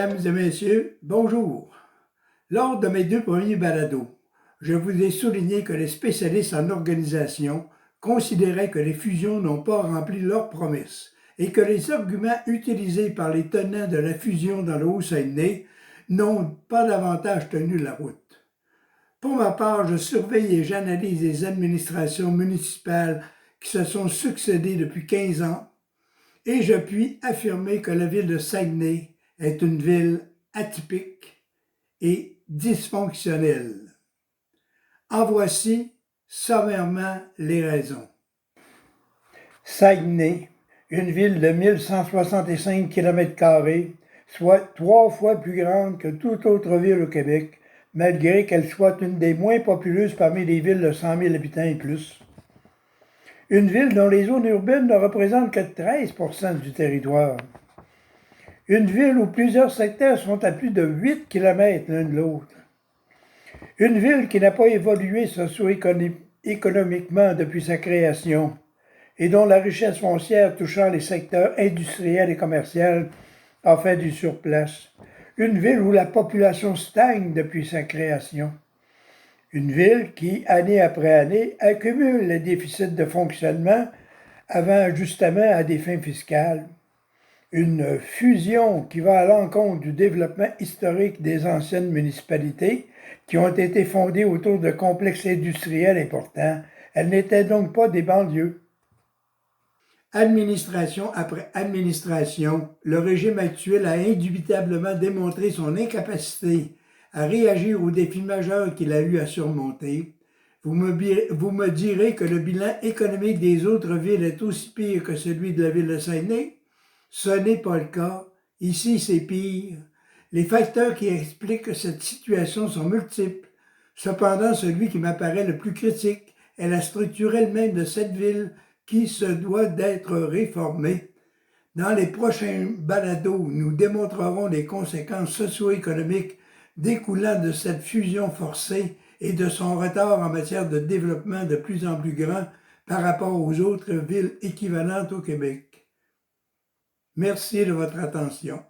Mesdames et messieurs, bonjour. Lors de mes 2 premiers balados, je vous ai souligné que les spécialistes en organisation considéraient que les fusions n'ont pas rempli leurs promesses et que les arguments utilisés par les tenants de la fusion dans le Haut-Saguenay n'ont pas davantage tenu la route. Pour ma part, je surveille et j'analyse les administrations municipales qui se sont succédées depuis 15 ans et je puis affirmer que la ville de Saguenay est une ville atypique et dysfonctionnelle. En voici sommairement les raisons. Saguenay, une ville de 1165 km², soit 3 fois plus grande que toute autre ville au Québec, malgré qu'elle soit une des moins populeuses parmi les villes de 100 000 habitants et plus. Une ville dont les zones urbaines ne représentent que 13% du territoire. Une ville où plusieurs secteurs sont à plus de 8 km l'un de l'autre. Une ville qui n'a pas évolué socio-économiquement depuis sa création et dont la richesse foncière touchant les secteurs industriels et commerciaux a fait du surplace. Une ville où la population stagne depuis sa création. Une ville qui, année après année, accumule les déficits de fonctionnement avant ajustement à des fins fiscales. Une fusion qui va à l'encontre du développement historique des anciennes municipalités qui ont été fondées autour de complexes industriels importants. Elles n'étaient donc pas des banlieues. Administration après administration, le régime actuel a indubitablement démontré son incapacité à réagir aux défis majeurs qu'il a eu à surmonter. Vous me direz que le bilan économique des autres villes est aussi pire que celui de la ville de Saguenay? Ce n'est pas le cas. Ici, c'est pire. Les facteurs qui expliquent cette situation sont multiples. Cependant, celui qui m'apparaît le plus critique est la structure elle-même de cette ville qui se doit d'être réformée. Dans les prochains balados, nous démontrerons les conséquences socio-économiques découlant de cette fusion forcée et de son retard en matière de développement de plus en plus grand par rapport aux autres villes équivalentes au Québec. Merci de votre attention.